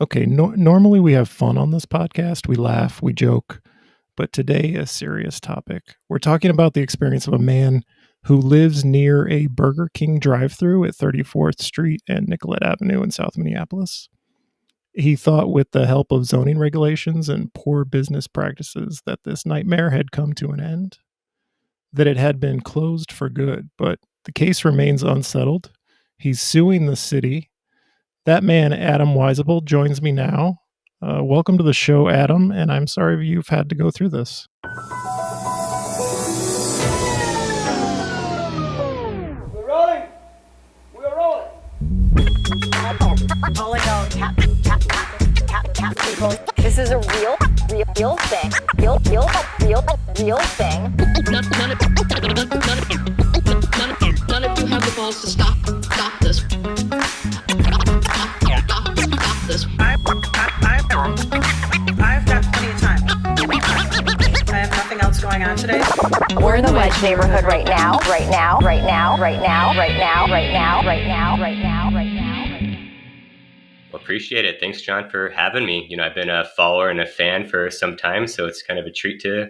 Okay, normally we have fun on this podcast. We laugh, we joke, but today a serious topic. We're talking about the experience of a man who lives near a Burger King drive-thru at 34th Street and Nicollet Avenue in South Minneapolis. He thought with the help of zoning regulations and poor business practices that this nightmare had come to an end, that it had been closed for good, but the case remains unsettled. He's suing the city. That man, Adam Wysopal, joins me now. Welcome to the show, Adam, and I'm sorry you've had to go through this. We're rolling. We're rolling. This is a real thing. Real thing. None of you have the balls to stop this. Stop this. I've got plenty of time. I have nothing else going on today. We're in the Wedge neighborhood right now. Well, appreciate it. Thanks, John, for having me. I've been a follower and a fan for some time, so it's kind of a treat to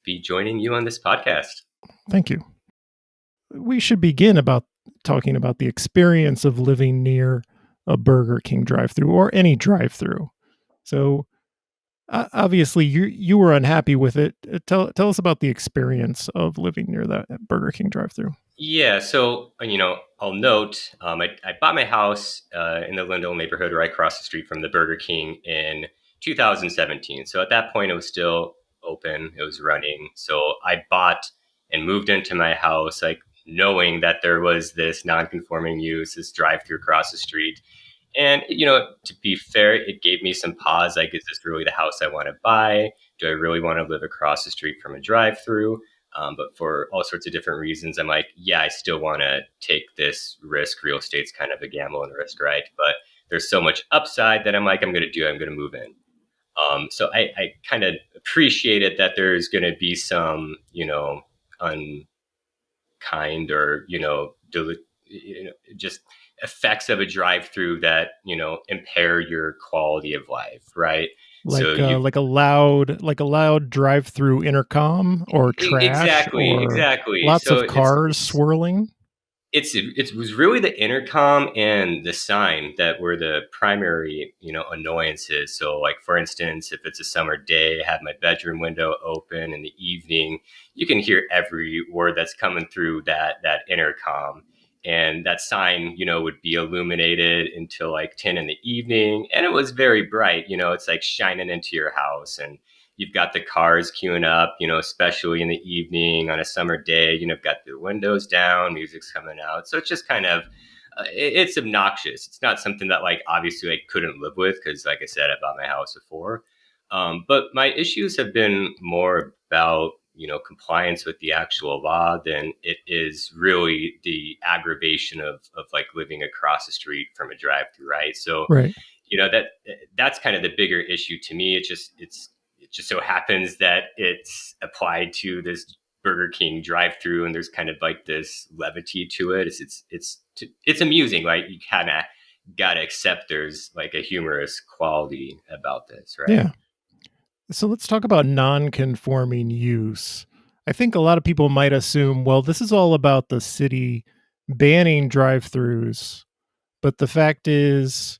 be joining you on this podcast. Thank you. We should begin about talking about the experience of living near a Burger King drive-thru or any drive-thru. So obviously you were unhappy with it. Tell us about the experience of living near that Burger King drive-thru. Yeah, so, I'll note, I bought my house in the Lindell neighborhood right across the street from the Burger King in 2017. So at that point, it was still open. It was running. So I bought and moved into my house, knowing that there was this non-conforming use, this drive-through across the street. And, to be fair, it gave me some pause. Is this really the house I want to buy? Do I really want to live across the street from a drive-through? But for all sorts of different reasons, I'm like, yeah, I still want to take this risk. Real estate's kind of a gamble and risk, right? But there's so much upside that I'm like, I'm going to move in. So I kind of appreciated that there's going to be some, unkind or, just effects of a drive-through that, impair your quality of life, right? Like a loud drive-through intercom or trash. Exactly. Lots of cars swirling. It was really the intercom and the sign that were the primary, annoyances. So for instance, if it's a summer day, I have my bedroom window open in the evening, you can hear every word that's coming through that intercom. And that sign, would be illuminated until 10 in the evening. And it was very bright, it's shining into your house. And you've got the cars queuing up, especially in the evening on a summer day, got the windows down, music's coming out. So it's just kind of, it's obnoxious. It's not something that obviously I couldn't live with because like I said, I bought my house before. But my issues have been more about, compliance with the actual law than it is really the aggravation of living across the street from a drive-through, right? So, right. That's kind of the bigger issue to me. It just so happens that it's applied to this Burger King drive-through, and there's kind of this levity to it. It's amusing, right? You kind of got to accept there's a humorous quality about this, right? Yeah. So let's talk about non-conforming use. I think a lot of people might assume, well, this is all about the city banning drive-throughs, but the fact is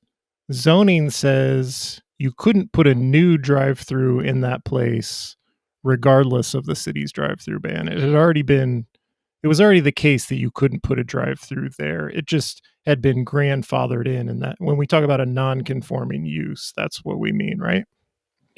zoning says you couldn't put a new drive-through in that place regardless of the city's drive-through ban. It was already the case that you couldn't put a drive-through there. It just had been grandfathered in, and that when we talk about a non-conforming use, that's what we mean, right?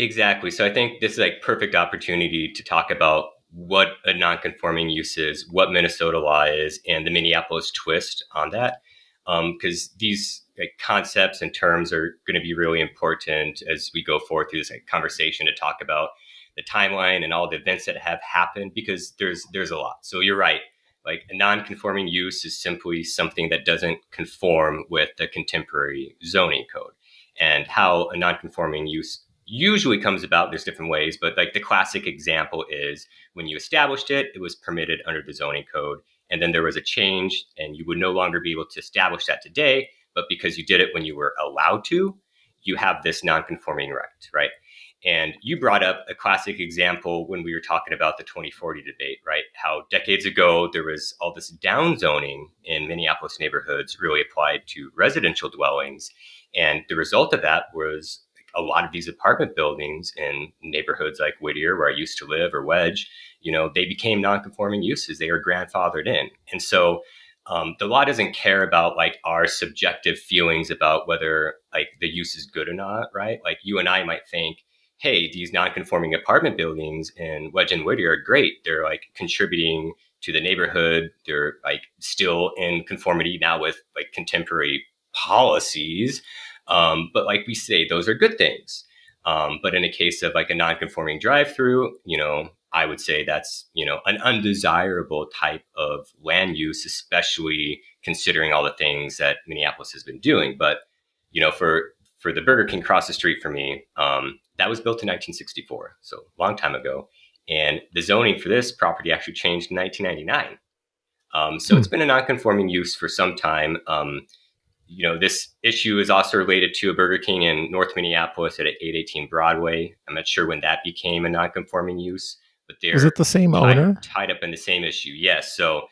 Exactly. So I think this is perfect opportunity to talk about what a non-conforming use is, what Minnesota law is, and the Minneapolis twist on that. Because these concepts and terms are going to be really important as we go forward through this conversation to talk about the timeline and all the events that have happened, because there's a lot. So you're right. A non-conforming use is simply something that doesn't conform with the contemporary zoning code. And how a non-conforming use usually comes about, there's different ways, but the classic example is when you established it, it was permitted under the zoning code. And then there was a change and you would no longer be able to establish that today, but because you did it when you were allowed to, you have this non-conforming right? And you brought up a classic example when we were talking about the 2040 debate, right? How decades ago there was all this downzoning in Minneapolis neighborhoods really applied to residential dwellings. And the result of that was a lot of these apartment buildings in neighborhoods like Whittier, where I used to live, or Wedge, they became non-conforming uses. They were grandfathered in. And so the law doesn't care about like our subjective feelings about whether like the use is good or not, right? Like you and I might think, hey, these non-conforming apartment buildings in Wedge and Whittier are great. They're like contributing to the neighborhood. They're like still in conformity now with like contemporary policies. But like we say, those are good things. But in a case of like a non-conforming drive-through, I would say that's, an undesirable type of land use, especially considering all the things that Minneapolis has been doing. But, for the Burger King across the street for me, that was built in 1964, so a long time ago. And the zoning for this property actually changed in 1999. So it's been a non-conforming use for some time. This issue is also related to a Burger King in North Minneapolis at 818 Broadway. I'm not sure when that became a non-conforming use, but they're Is it the same owner? Tied up in the same issue. Yes. So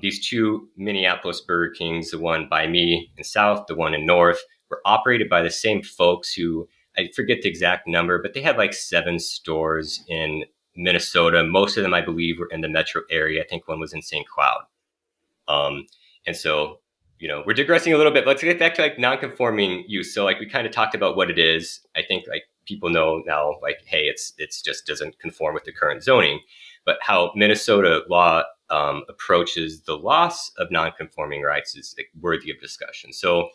these two Minneapolis Burger Kings, the one by me in South, the one in North, were operated by the same folks who, I forget the exact number, but they had like 7 stores in Minnesota. Most of them, I believe, were in the metro area. I think one was in St. Cloud. And so, we're digressing a little bit. Let's get back to like non-conforming use. So like we kind of talked about what it is. I think like people know now, like, hey, it's just doesn't conform with the current zoning. But how Minnesota law approaches the loss of non-conforming rights is like, worthy of discussion. So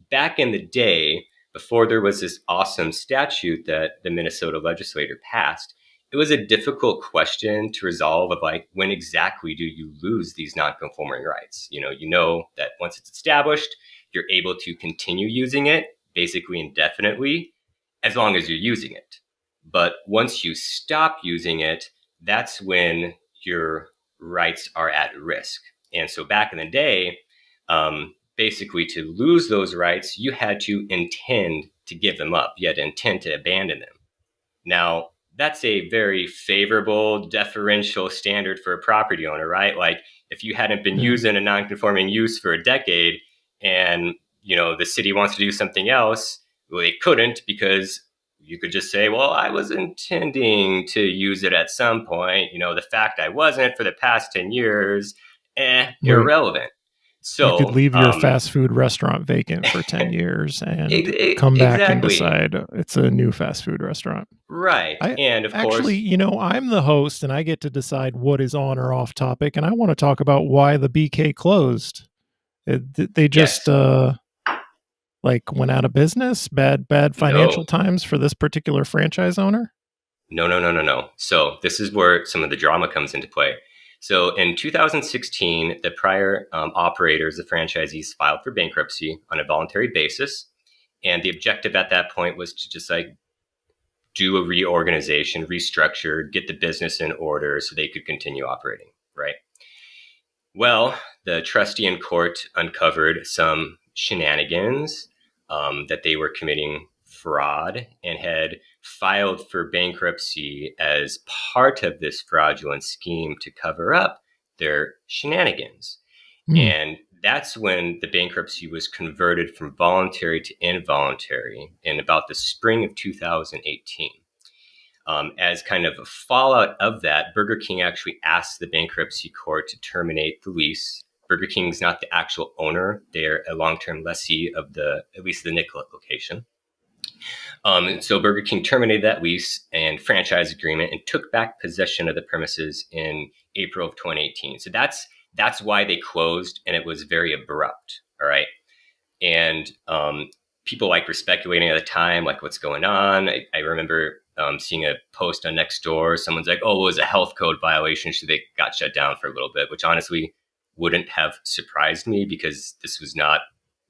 back in the day, before there was this awesome statute that the Minnesota legislature passed, it was a difficult question to resolve of like, when exactly do you lose these non-conforming rights? That once it's established, you're able to continue using it basically indefinitely, as long as you're using it. But once you stop using it, that's when your rights are at risk. And so back in the day, basically to lose those rights, you had to intend to give them up. You had to intend to abandon them. Now, that's a very favorable, deferential standard for a property owner, right? Like if you hadn't been using a non-conforming use for a decade and, the city wants to do something else, well, they couldn't, because you could just say, well, I was intending to use it at some point. The fact I wasn't for the past 10 years, irrelevant. So you could leave your fast food restaurant vacant for 10 years and come back and decide it's a new fast food restaurant. Right. And of course, I'm the host and I get to decide what is on or off topic. And I want to talk about why the BK closed. They just went out of business, bad financial times for this particular franchise owner. No. So this is where some of the drama comes into play. So in 2016, the prior operators, the franchisees, filed for bankruptcy on a voluntary basis. And the objective at that point was to just like do a reorganization, restructure, get the business in order so they could continue operating, right? Well, the trustee in court uncovered some shenanigans, that they were committing fraud and had filed for bankruptcy as part of this fraudulent scheme to cover up their shenanigans. And that's when the bankruptcy was converted from voluntary to involuntary in about the spring of 2018. As kind of a fallout of that, Burger King actually asked the bankruptcy court to terminate the lease. Burger King's not the actual owner. They're a long-term lessee of at least the Nicollet location. So Burger King terminated that lease and franchise agreement and took back possession of the premises in April of 2018. So that's why they closed, and it was very abrupt. All right. And people were speculating at the time, like what's going on. I remember seeing a post on Nextdoor. Someone's like, oh, it was a health code violation. So they got shut down for a little bit, which honestly wouldn't have surprised me because this was not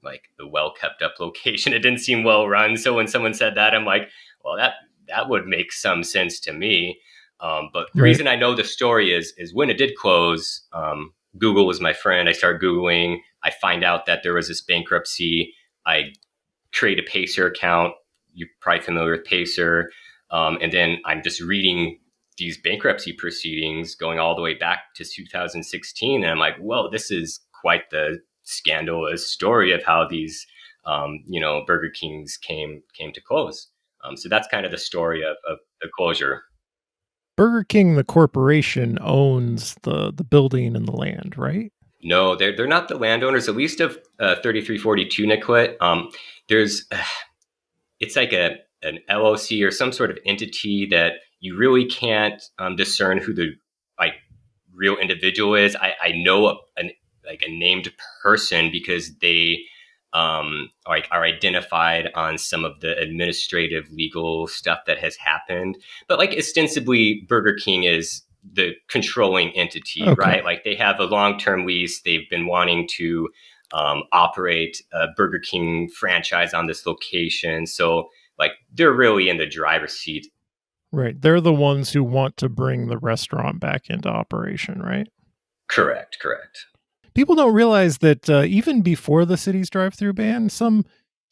like the well kept up location. It didn't seem well run. So when someone said that, I'm like, well, that would make some sense to me. But the reason I know the story is when it did close, Google was my friend. I started Googling. I find out that there was this bankruptcy. I create a Pacer account. You're probably familiar with Pacer. And then I'm just reading these bankruptcy proceedings going all the way back to 2016. And I'm like, whoa, this is quite the scandalous story of how these, Burger Kings came to close. So that's kind of the story of the closure. Burger King, the corporation, owns the building and the land, right? No, they're not the landowners, at least of 3342 Nicollet. There's it's like an LLC or some sort of entity that you really can't discern who the like real individual is. I know a named person because they are identified on some of the administrative legal stuff that has happened. But like ostensibly, Burger King is the controlling entity, Okay. right? Like they have a long-term lease. They've been wanting to operate a Burger King franchise on this location. So like they're really in the driver's seat. Right. They're the ones who want to bring the restaurant back into operation, right? Correct. People don't realize that even before the city's drive-through ban, some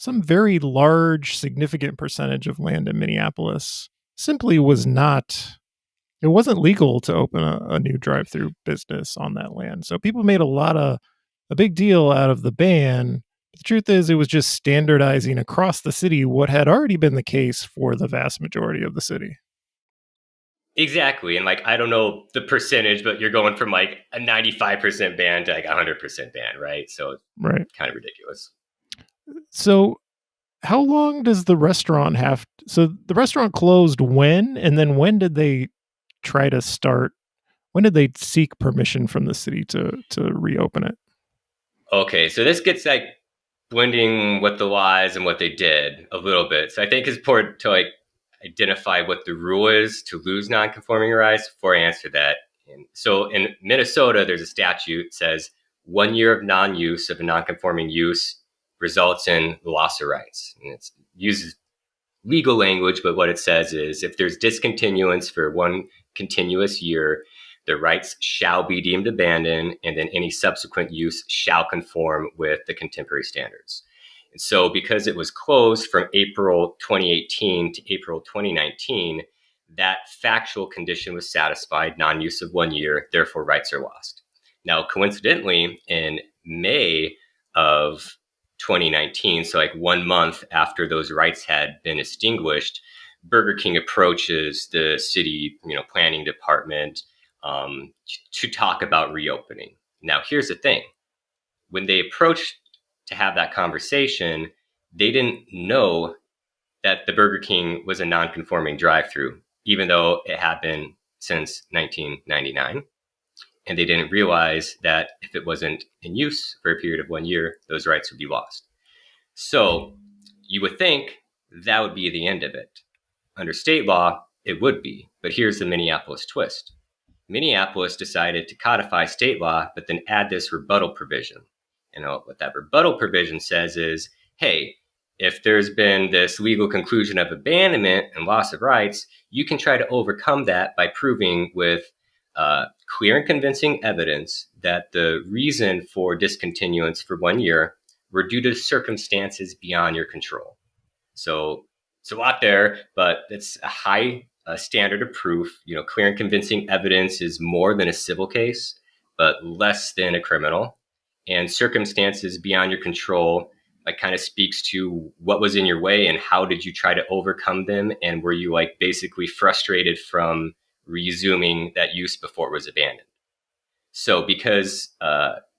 very large, significant percentage of land in Minneapolis simply was not. It wasn't legal to open a new drive-through business on that land. So people made a big deal out of the ban. The truth is, it was just standardizing across the city what had already been the case for the vast majority of the city. Exactly. And like, I don't know the percentage, but you're going from like a 95% ban to like 100% ban, right? So it's Right. kind of ridiculous. So how long does the restaurant have? So the restaurant closed when? And then when did they try to start? When did they seek permission from the city to reopen it? Okay. So this gets like blending what the lies and what they did a little bit. So I think it's important to like identify what the rule is to lose non-conforming rights before I answer that. So in Minnesota, there's a statute that says 1 year of non-use of a non-conforming use results in loss of rights. And it uses legal language, but what it says is if there's discontinuance for 1 continuous year, the rights shall be deemed abandoned, and then any subsequent use shall conform with the contemporary standards. And so because it was closed from April 2018 to April 2019, that factual condition was satisfied, non-use of 1 year, therefore rights are lost. Now, coincidentally, in May of 2019, so like 1 month after those rights had been extinguished, Burger King approaches the city, planning department to talk about reopening. Now, here's the thing. When they approached to have that conversation, they didn't know that the Burger King was a non-conforming drive-through, even though it had been since 1999. And they didn't realize that if it wasn't in use for a period of 1 year, those rights would be lost. So you would think that would be the end of it. Under state law, it would be. But here's the Minneapolis twist. Minneapolis decided to codify state law, but then add this rebuttal provision. And what that rebuttal provision says is, hey, if there's been this legal conclusion of abandonment and loss of rights, you can try to overcome that by proving with clear and convincing evidence that the reason for discontinuance for 1 year were due to circumstances beyond your control. So it's a lot there, but it's a high standard of proof. Clear and convincing evidence is more than a civil case, but less than a criminal. And circumstances beyond your control kind of speaks to what was in your way and how did you try to overcome them, and were you basically frustrated from resuming that use before it was abandoned. So because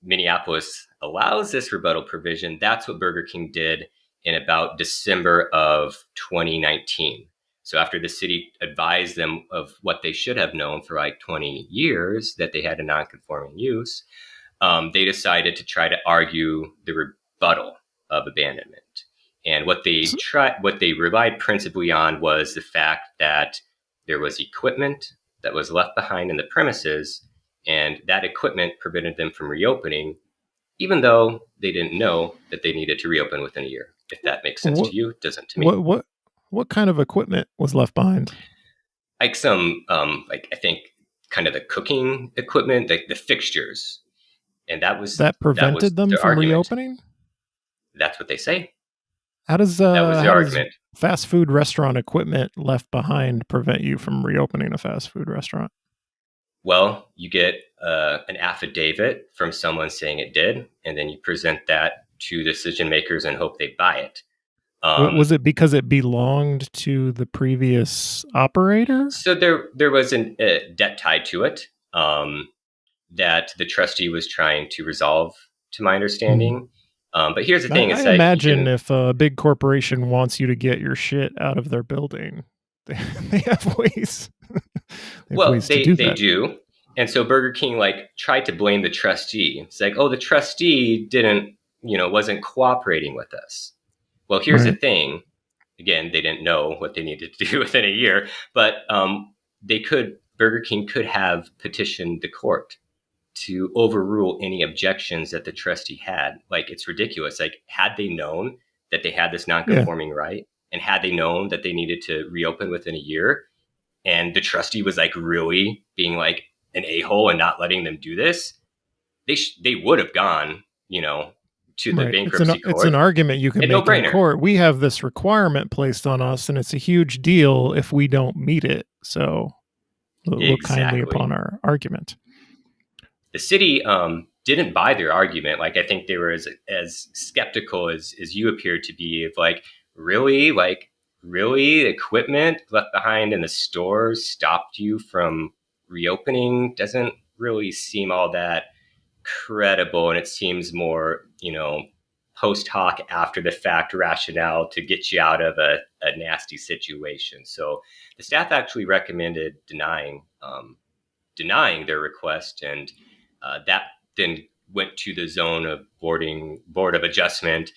Minneapolis allows this rebuttal provision, that's what Burger King did in about December of 2019. So after the city advised them of what they should have known for 20 years, that they had a non-conforming use, they decided to try to argue the rebuttal of abandonment. And what they relied principally on was the fact that there was equipment that was left behind in the premises, and that equipment prevented them from reopening, even though they didn't know that they needed to reopen within a year. If that makes sense to you, it doesn't to me. What kind of equipment was left behind? Some, I think, kind of the cooking equipment, the fixtures, and that prevented them from reopening. That's what they say. How does That was the how does argument. fast food restaurant equipment left behind prevent you from reopening a fast food restaurant? Well, you get an affidavit from someone saying it did, and then you present that to decision makers and hope they buy it. Was it because it belonged to the previous operator? So there was a debt tied to it that the trustee was trying to resolve, to my understanding. But here's the thing: I it's like you imagine can. if a big corporation wants you to get your shit out of their building, they have ways. They have Well, ways to they do they that. do, and so Burger King like tried to blame the trustee. It's like, oh, the trustee didn't, wasn't cooperating with us. Well, here's the Right. thing. Again, they didn't know what they needed to do within a year, but Burger King could have petitioned the court to overrule any objections that the trustee had. Like, it's ridiculous. Like, had they known that they had this Yeah. non-conforming right, and had they known that they needed to reopen within a year, and the trustee was like really being like an a-hole and not letting them do this, they would have gone, to the Right. bankruptcy It's an court. argument you can And make in no-brainer. court. We have this requirement placed on us, and it's a huge deal if we don't meet it. So look kindly Exactly. upon our argument. The city didn't buy their argument. Like, I think they were as skeptical as you appeared to be, of like really equipment left behind in the stores stopped you from reopening. Doesn't really seem all that credible, and it seems more, post hoc, after the fact rationale to get you out of a nasty situation. So the staff actually recommended denying their request, and that then went to the board of adjustment.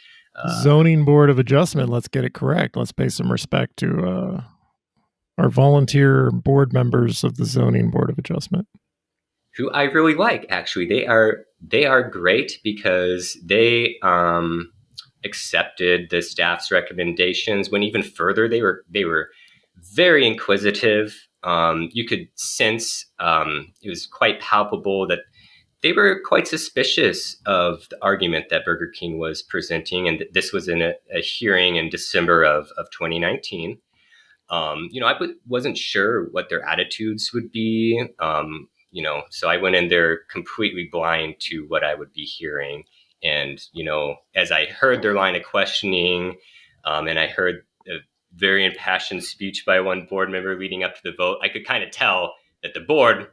Zoning Board of Adjustment. Let's get it correct. Let's pay some respect to our volunteer board members of the Zoning Board of Adjustment. Who I really like. Actually, they are great because they accepted the staff's recommendations. Went even further. They were very inquisitive. You could sense, it was quite palpable that they were quite suspicious of the argument that Burger King was presenting, and this was in a hearing in December of 2019. Wasn't sure what their attitudes would be. So I went in there completely blind to what I would be hearing. And, as I heard their line of questioning, and I heard a very impassioned speech by one board member leading up to the vote, I could kind of tell that the board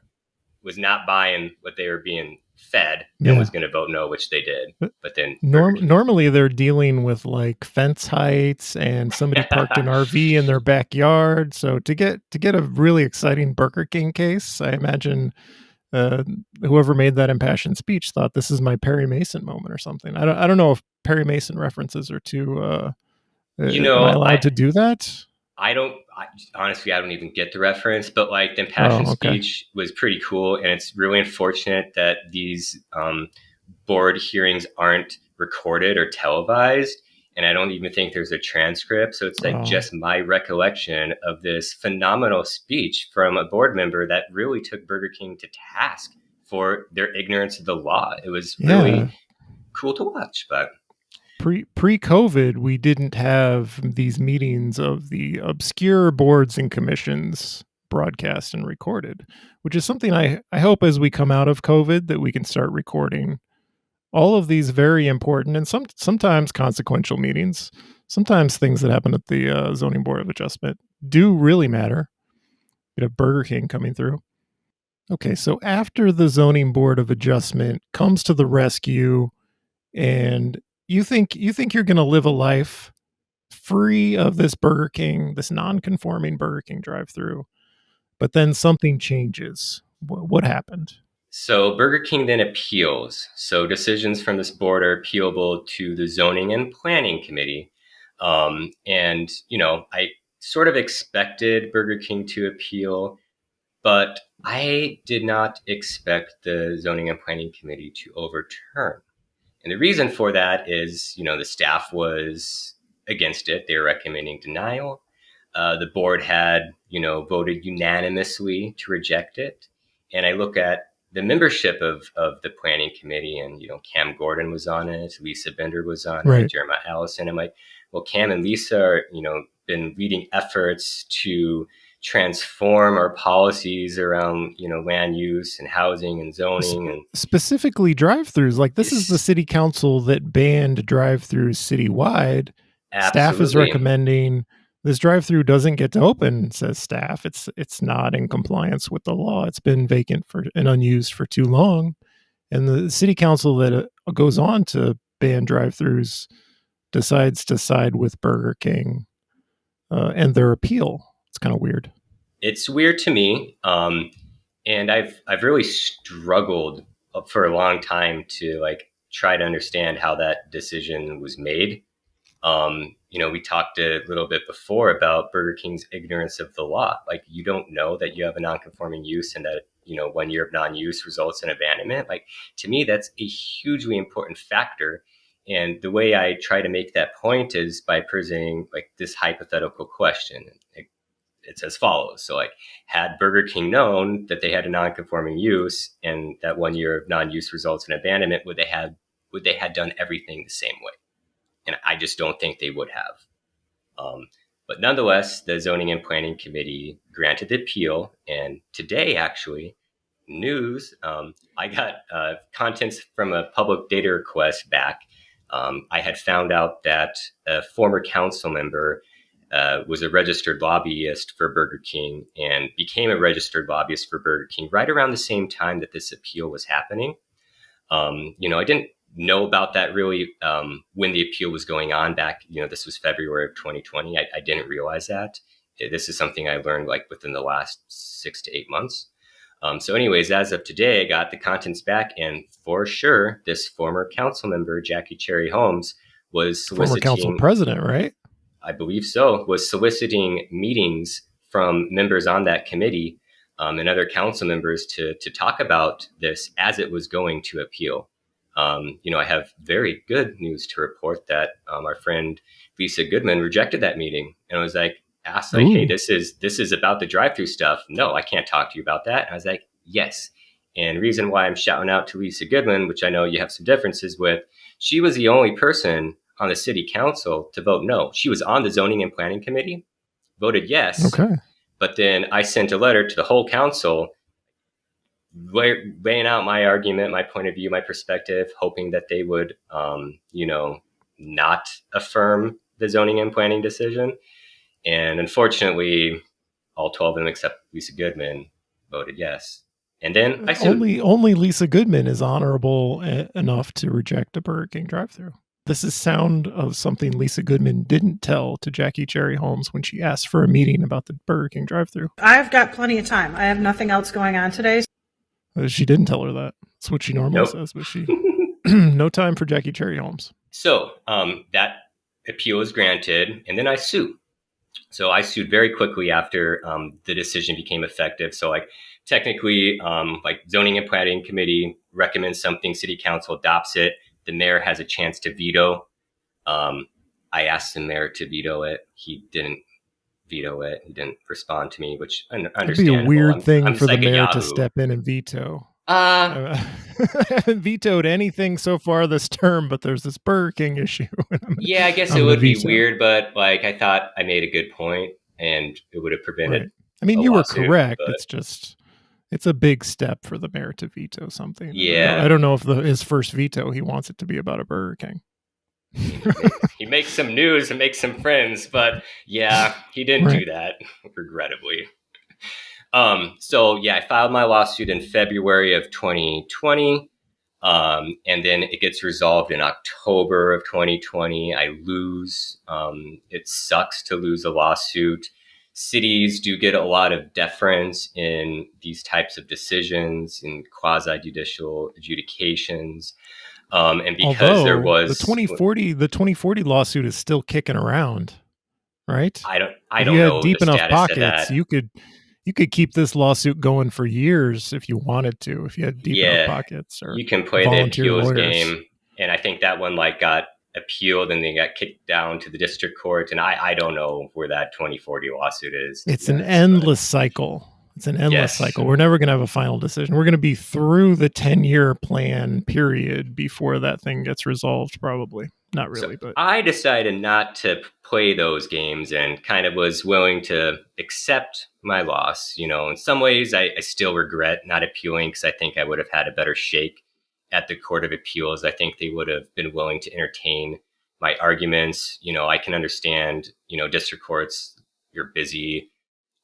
was not buying what they were being fed and was going to vote no, which they did. But then normally they're dealing with like fence heights and somebody parked an RV in their backyard. So to get a really exciting Burger King case, I imagine whoever made that impassioned speech thought this is my Perry Mason moment or something. I don't know if Perry Mason references are too. Am I allowed to do that? Honestly, I don't even get the reference, but like the impassioned okay. speech was pretty cool. And it's really unfortunate that these board hearings aren't recorded or televised. And I don't even think there's a transcript. So it's like just my recollection of this phenomenal speech from a board member that really took Burger King to task for their ignorance of the law. It was really cool to watch, but pre-COVID, we didn't have these meetings of the obscure boards and commissions broadcast and recorded, which is something I hope as we come out of COVID that we can start recording all of these very important and sometimes consequential meetings. Sometimes things that happen at the Zoning Board of Adjustment do really matter. You have Burger King coming through. Okay, so after the Zoning Board of Adjustment comes to the rescue, and you think you're going to live a life free of this Burger King, this non-conforming Burger King drive-through, but then something changes. What happened? So Burger King then appeals. So decisions from this board are appealable to the Zoning and Planning Committee. And, I sort of expected Burger King to appeal, but I did not expect the Zoning and Planning Committee to overturn. And the reason for that is, the staff was against it. They were recommending denial. The board had, voted unanimously to reject it. And I look at the membership of the planning committee, and, Cam Gordon was on it, Lisa Bender was on it, Jeremiah Allison. I'm like, well, Cam and Lisa are, been leading efforts to transform our policies around, land use and housing and zoning. And specifically drive-throughs. Like, this is the city council that banned drive-throughs citywide. Staff is recommending this drive-through doesn't get to open, says staff. It's not in compliance with the law. It's been vacant and unused for too long. And the city council that goes on to ban drive-throughs decides to side with Burger King and their appeal. It's kind of weird. It's weird to me. And I've really struggled for a long time to try to understand how that decision was made. We talked a little bit before about Burger King's ignorance of the law. Like, you don't know that you have a non-conforming use and that, 1 year of non-use results in abandonment. Like, to me, that's a hugely important factor. And the way I try to make that point is by presenting this hypothetical question. It's as follows. So had Burger King known that they had a non-conforming use and that 1 year of non-use results in abandonment, would they have done everything the same way? And I just don't think they would have. But nonetheless, the Zoning and Planning Committee granted the appeal. And today, actually, news, I got contents from a public data request back. I had found out that a former council member was a registered lobbyist for Burger King and became a registered lobbyist for Burger King right around the same time that this appeal was happening. I didn't know about that really when the appeal was going on back. This was February of 2020. I didn't realize that. This is something I learned within the last 6 to 8 months. So anyways, as of today, I got the contents back, and for sure, this former council member, Jackie Cherry Holmes, was soliciting... Former council president, right? I believe so, was soliciting meetings from members on that committee and other council members to talk about this as it was going to appeal. I have very good news to report that our friend Lisa Goodman rejected that meeting and was asked hey, this is about the drive-through stuff. No, I can't talk to you about that. And I was like, yes. And reason why I'm shouting out to Lisa Goodman, which I know you have some differences with, she was the only person on the city council to vote no. She was on the Zoning and Planning Committee, voted yes. Okay. But then I sent a letter to the whole council laying out my argument, my point of view, my perspective, hoping that they would, not affirm the zoning and planning decision. And unfortunately, all 12 of them except Lisa Goodman voted yes. And then I sued. Only Lisa Goodman is honorable enough to reject a Burger King drive-thru. This is sound of something Lisa Goodman didn't tell to Jackie Cherry Holmes when she asked for a meeting about the Burger King drive-thru. I've got plenty of time. I have nothing else going on today. She didn't tell her that. That's what she normally says, but she no time for Jackie Cherry Holmes. So that appeal is granted, and then I sued. So I sued very quickly after the decision became effective. So technically, Zoning and Planning Committee recommends something, City Council adopts it. The mayor has a chance to veto. I asked the mayor to veto it. He didn't veto it. He didn't respond to me, which understandable. It'd be a weird thing for the mayor to step in and veto. I haven't vetoed anything so far this term, but there's this Burger King issue. Yeah, I guess it would be weird, but I thought I made a good point, and it would have prevented. Right. I mean, you were correct. It's a big step for the mayor to veto something. Yeah, I don't know if his first veto he wants it to be about a Burger King. He makes some news and makes some friends, but yeah, he didn't do that, regrettably. I filed my lawsuit in February of 2020, and then it gets resolved in October of 2020. I lose. It sucks to lose a lawsuit. Cities do get a lot of deference in these types of decisions, in quasi-judicial adjudications. And because although there was the 2040 lawsuit is still kicking around, right? I don't if know. You had deep the enough status of pockets, that. you could keep this lawsuit going for years if you wanted to. If you had deep enough pockets, or you can play the appeals lawyers. game. And I think that one got appealed and then got kicked down to the district court. And I don't know where that 2040 lawsuit is. It's an endless cycle. It's an endless cycle. We're never going to have a final decision. We're going to be through the 10-year plan period before that thing gets resolved, probably. Not really, but I decided not to play those games and kind of was willing to accept my loss. In some ways, I still regret not appealing because I think I would have had a better shake at the Court of Appeals. I think they would have been willing to entertain my arguments. I can understand, district courts, you're busy.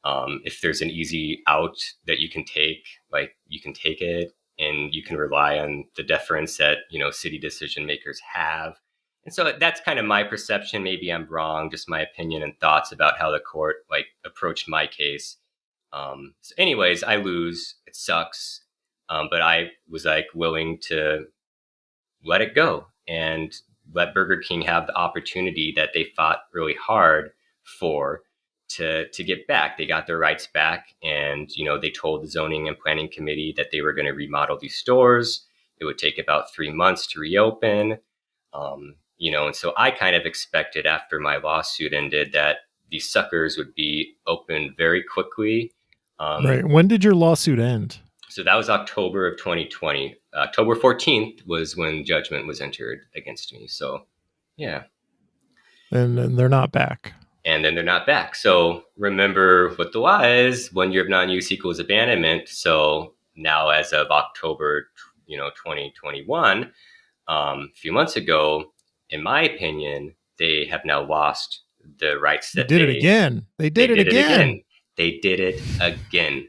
If there's an easy out that you can take, like you can take it and you can rely on the deference that, city decision makers have. And so that's kind of my perception. Maybe I'm wrong, just my opinion and thoughts about how the court approached my case. So anyways, I lose. It sucks. But I was willing to let it go and let Burger King have the opportunity that they fought really hard for to get back. They got their rights back, and they told the zoning and planning committee that they were going to remodel these stores. It would take about 3 months to reopen. And so I kind of expected after my lawsuit ended that these suckers would be opened very quickly. Right. When did your lawsuit end? So that was October of 2020. October 14th was when judgment was entered against me. So, yeah. And then they're not back. And then they're not back. So remember what the law is: 1 year of non-use equals abandonment. So now, as of October, 2021, a few months ago, in my opinion, they have now lost the rights that They did it again. They did it again. They did it again.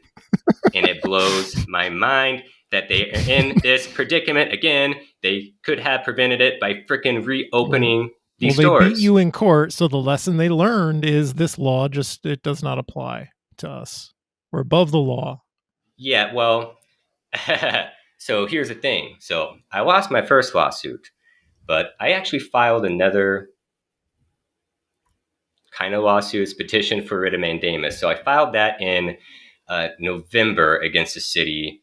And it blows my mind that they are in this predicament again. They could have prevented it by freaking reopening these stores. They beat you in court, so the lesson they learned is this law it does not apply to us. We're above the law. Yeah, well, so here's the thing. So I lost my first lawsuit, but I actually filed another kind of lawsuit, petition for writ of mandamus. So I filed that in November against the city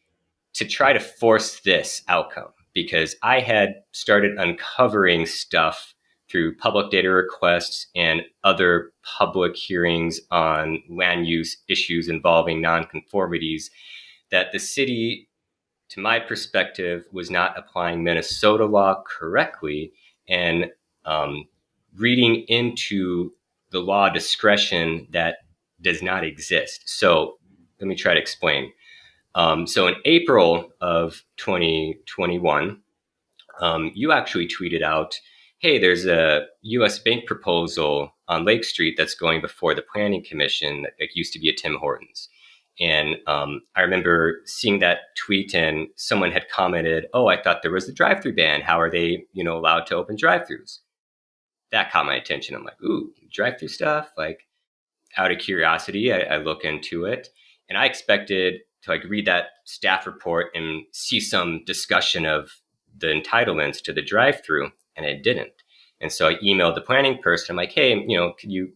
to try to force this outcome, because I had started uncovering stuff through public data requests and other public hearings on land use issues involving nonconformities that the city, to my perspective, was not applying Minnesota law correctly and reading into the law discretion that does not exist. So let me try to explain. So in April of 2021, you actually tweeted out, hey, there's a U.S. Bank proposal on Lake Street that's going before the Planning Commission that used to be a Tim Hortons. And I remember seeing that tweet, and someone had commented, oh, I thought there was a drive-through ban. How are they, allowed to open drive-throughs? That caught my attention. I'm like, ooh, drive-through stuff? Out of curiosity, I look into it. And I expected to read that staff report and see some discussion of the entitlements to the drive-through, and it didn't. And so I emailed the planning person. I'm like, hey, could you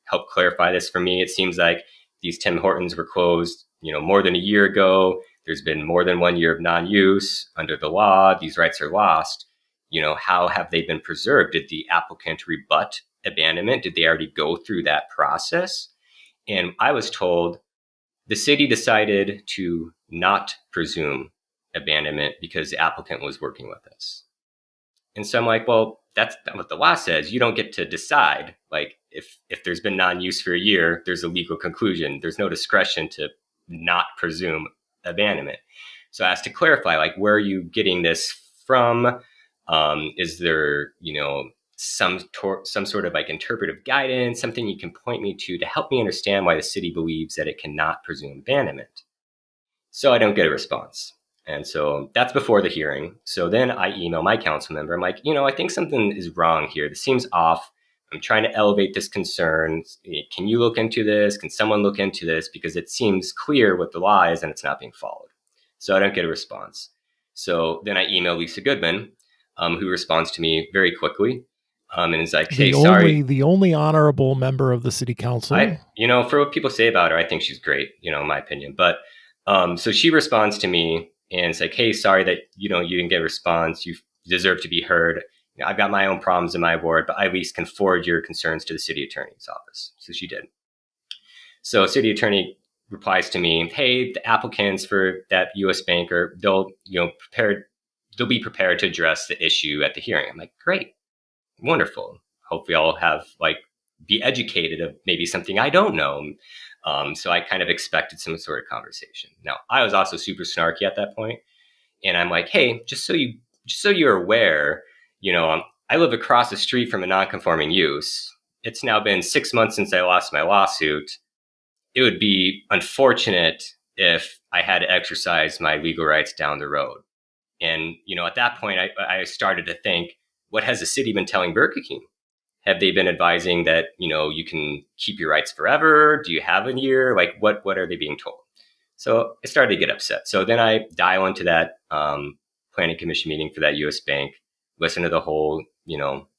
help clarify this for me? It seems like these Tim Hortons were closed, more than a year ago. There's been more than 1 year of non-use under the law. These rights are lost. How have they been preserved? Did the applicant rebut abandonment? Did they already go through that process? And I was told the city decided to not presume abandonment because the applicant was working with us. And so I'm like, well, that's not what the law says. You don't get to decide. If there's been non-use for a year, there's a legal conclusion. There's no discretion to not presume abandonment. So I asked to clarify, where are you getting this from? Is there, some sort of interpretive guidance, something you can point me to help me understand why the city believes that it cannot presume abandonment? So I don't get a response. And so that's before the hearing. So then I email my council member. I'm like, I think something is wrong here. This seems off. I'm trying to elevate this concern. Can you look into this? Can someone look into this? Because it seems clear what the law is and it's not being followed. So I don't get a response. So then I email Lisa Goodman, who responds to me very quickly. And is like, hey, sorry. The only honorable member of the city council. For what people say about her, I think she's great, in my opinion. But so she responds to me and it's like, hey, sorry that, you didn't get a response. You deserve to be heard. I've got my own problems in my ward, but I at least can forward your concerns to the city attorney's office. So she did. So city attorney replies to me, hey, the applicants for that U.S. bank they'll be prepared to address the issue at the hearing. I'm like, great. wonderful. Hopefully I'll have be educated of maybe something I don't know. So I kind of expected some sort of conversation. Now I was also super snarky at that point, and I'm like, hey, just so you're aware, I live across the street from a non-conforming use. It's now been 6 months since I lost my lawsuit. It would be unfortunate if I had to exercise my legal rights down the road. And, at that point, I started to think, what has the city been telling Burger King? Have they been advising that, you can keep your rights forever? Do you have a year? What are they being told? So I started to get upset. So then I dial into that planning commission meeting for that U.S. bank, listen to the whole,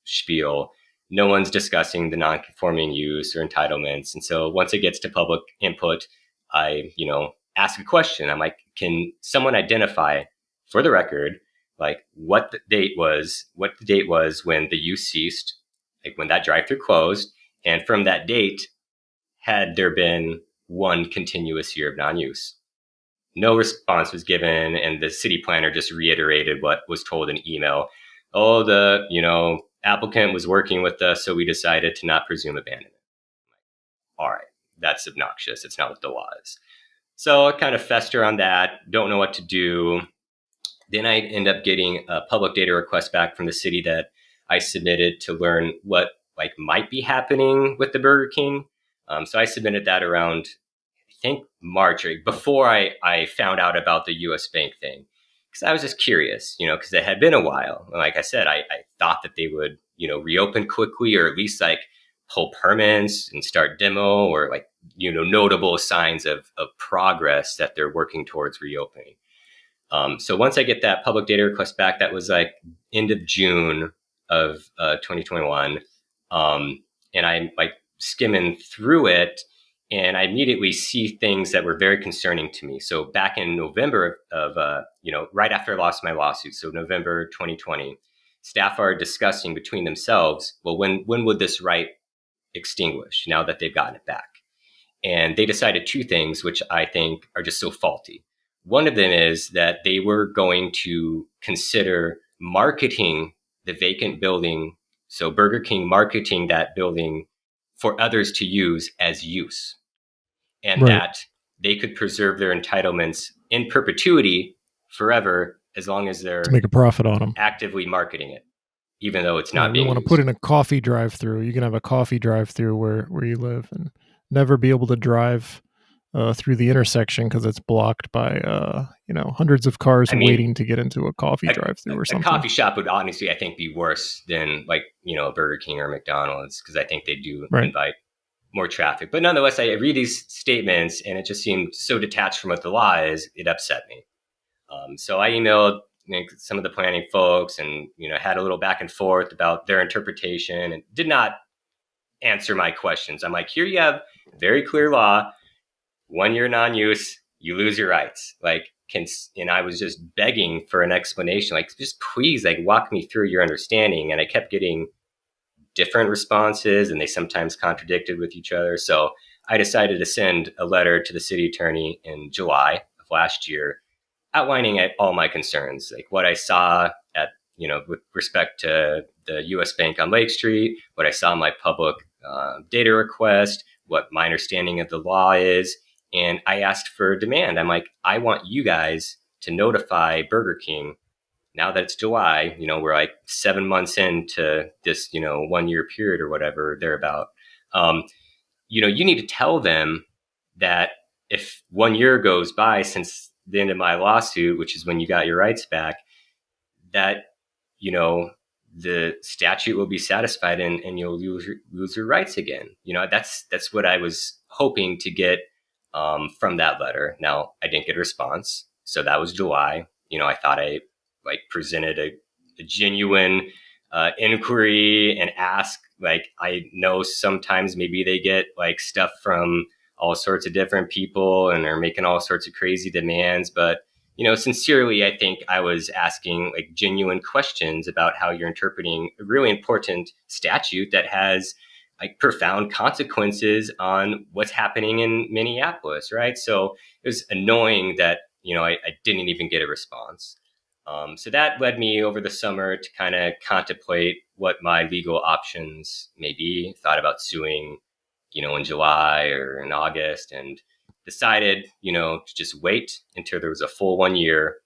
spiel. No one's discussing the non-conforming use or entitlements. And so once it gets to public input, I, ask a question. I'm like, can someone identify, for the record, what the date was when the use ceased, when that drive-through closed, and from that date, had there been one continuous year of non-use? No response was given, and the city planner just reiterated what was told in email. Oh, the applicant was working with us, so we decided to not presume abandonment. All right, that's obnoxious. It's not what the law is. So I kind of fester on that. Don't know what to do. Then I end up getting a public data request back from the city that I submitted to learn what might be happening with the Burger King. So I submitted that around, I think, March, or before I found out about the U.S. Bank thing, because I was just curious, because it had been a while. Like I said, I thought that they would, reopen quickly, or at least pull permits and start demo, or notable signs of progress that they're working towards reopening. So once I get that public data request back, that was end of June of 2021. And I'm skimming through it, and I immediately see things that were very concerning to me. So back in November of right after I lost my lawsuit, so November 2020, staff are discussing between themselves, well, when would this right extinguish now that they've gotten it back? And they decided two things, which I think are just so faulty. One of them is that they were going to consider marketing the vacant building, so Burger King marketing that building for others to use as use, and Right. that they could preserve their entitlements in perpetuity forever, as long as they're To make a profit on them. actively marketing it, even though it's not You being want to used. put in a coffee drive-through. You can have a coffee drive-through where you live, and never be able to drive through the intersection because it's blocked by hundreds of cars waiting to get into a coffee drive-through or something. A coffee shop would honestly, I think, be worse than a Burger King or McDonald's, because I think they do invite more traffic. But nonetheless, I read these statements, and it just seemed so detached from what the law is. It upset me. So I emailed some of the planning folks, and had a little back and forth about their interpretation, and did not answer my questions. I'm like, here you have very clear law. 1 year non-use, you lose your rights. And I was just begging for an explanation. Just please, walk me through your understanding. And I kept getting different responses, and they sometimes contradicted with each other. So I decided to send a letter to the city attorney in July of last year, outlining all my concerns, what I saw at, with respect to the U.S. Bank on Lake Street, what I saw in my public data request, what my understanding of the law is. And I asked for a demand. I'm like, I want you guys to notify Burger King, now that it's July, we're 7 months into this, 1 year period or whatever they're about. You need to tell them that if 1 year goes by since the end of my lawsuit, which is when you got your rights back, that, the statute will be satisfied, and you'll lose your rights again. That's what I was hoping to get from that letter. Now, I didn't get a response. So that was July. I thought I presented a genuine inquiry and asked, I know sometimes maybe they get stuff from all sorts of different people and are making all sorts of crazy demands. But, sincerely, I think I was asking genuine questions about how you're interpreting a really important statute that has profound consequences on what's happening in Minneapolis, right? So it was annoying that, I didn't even get a response. So that led me over the summer to kind of contemplate, what my legal options may be. Thought about suing, in July or in August, and decided, to just wait until there was a full 1 year,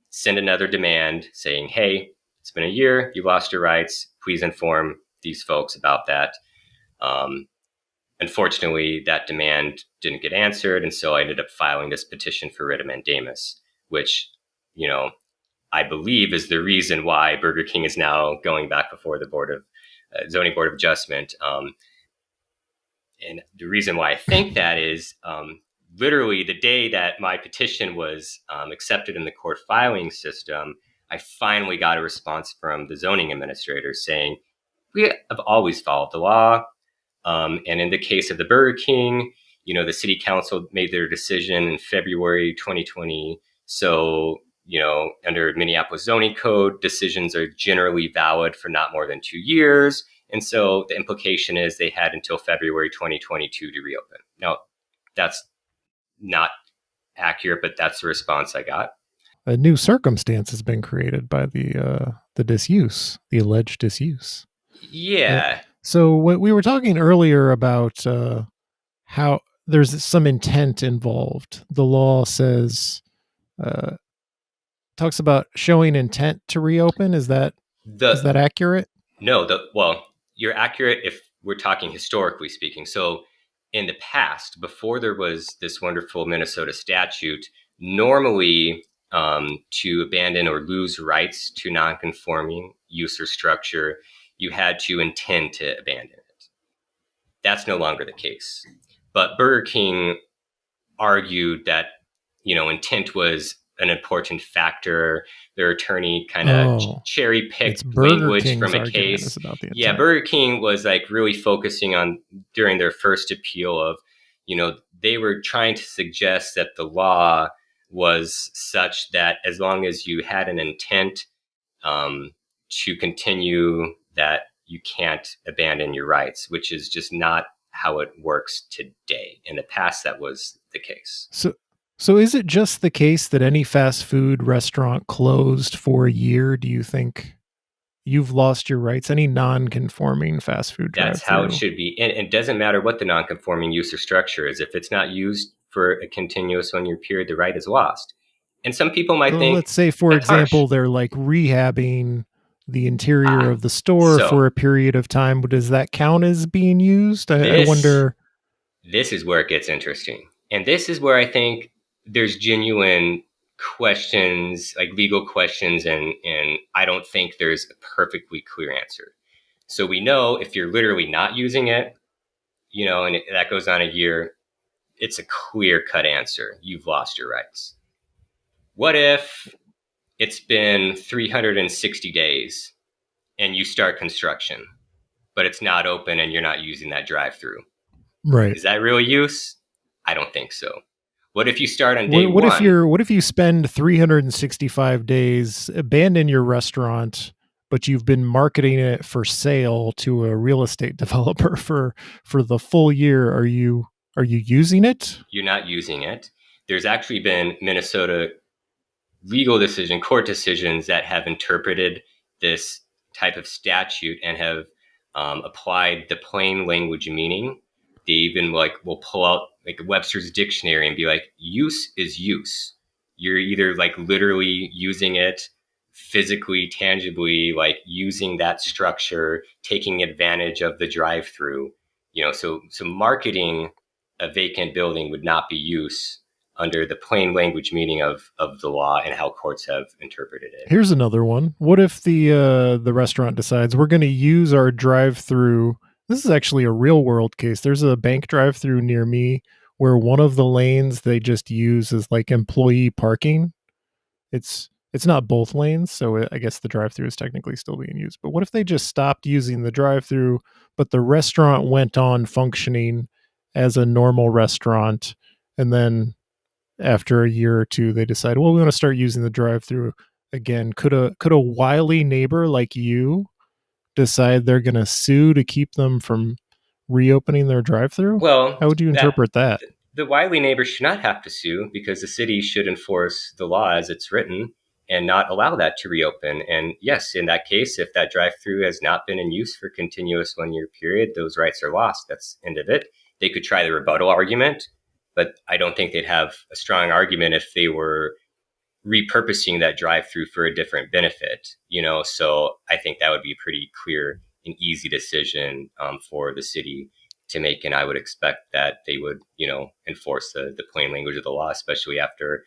send another demand saying, hey, it's been a year, you lost your rights. Please inform these folks about that. Unfortunately, that demand didn't get answered. And so I ended up filing this petition for writ of mandamus, which, I believe is the reason why Burger King is now going back before the Zoning Board of Adjustment. And the reason why I think that is literally the day that my petition was accepted in the court filing system, I finally got a response from the zoning administrator saying, we have always followed the law. And in the case of the Burger King, the city council made their decision in February 2020. So, under Minneapolis zoning code, decisions are generally valid for not more than 2 years. And so the implication is they had until February 2022 to reopen. Now, that's not accurate, but that's the response I got. A new circumstance has been created by the disuse, the alleged disuse. Yeah. So we were talking earlier about how there's some intent involved. The law says, talks about showing intent to reopen. Is that accurate? No, well, you're accurate if we're talking historically speaking. So in the past, before there was this wonderful Minnesota statute, normally to abandon or lose rights to nonconforming use or structure, you had to intend to abandon it. That's no longer the case. But Burger King argued that, intent was an important factor. Their attorney kind of cherry picked language from a case. Yeah, Burger King was like really focusing on during their first appeal of, they were trying to suggest that the law was such that as long as you had an intent to continue, that you can't abandon your rights, which is just not how it works today. In the past, that was the case. So is it just the case that any fast food restaurant closed for a year? Do you think you've lost your rights? Any non-conforming fast food drive-thru? That's how it should be. And it doesn't matter what the non-conforming use or structure is. If it's not used for a continuous 1 year period, the right is lost. And some people might think, let's say, for example, harsh. They're like rehabbing the interior of the store for a period of time. Does that count as being used? I wonder. This is where it gets interesting. And this is where I think there's genuine questions, like legal questions, and I don't think there's a perfectly clear answer. So we know if you're literally not using it, and that goes on a year, it's a clear-cut answer. You've lost your rights. What if it's been 360 days and you start construction, but it's not open and you're not using that drive-through? Right. Is that real use? I don't think so. What if you start on day one? What if you spend 365 days, abandon your restaurant, but you've been marketing it for sale to a real estate developer for the full year? Are you using it? You're not using it. There's actually been Minnesota court decisions that have interpreted this type of statute and have applied the plain language meaning. They even will pull out like Webster's dictionary and be like, use is use. You're either like literally using it physically, tangibly, like using that structure, taking advantage of the drive-through, so marketing a vacant building would not be use under the plain language meaning of the law and how courts have interpreted it. Here's another one. What if the restaurant decides we're going to use our drive-through? This is actually a real world case. There's a bank drive-through near me where one of the lanes they just use is like employee parking. It's not both lanes, so I guess the drive-through is technically still being used. But what if they just stopped using the drive-through, but the restaurant went on functioning as a normal restaurant, and then after a year or two they decide, well, we want to start using the drive-through again? Could a wily neighbor like you decide they're going to sue to keep them from reopening their drive-through? Well, how would you interpret that? The wily neighbor should not have to sue because the city should enforce the law as it's written. and not allow that to reopen. And yes, in that case, if that drive-through has not been in use for continuous 1-year period, those rights are lost. That's the end of it. They could try the rebuttal argument, but I don't think they'd have a strong argument if they were repurposing that drive-through for a different benefit, So I think that would be a pretty clear and easy decision for the city to make. And I would expect that they would, enforce the plain language of the law, especially after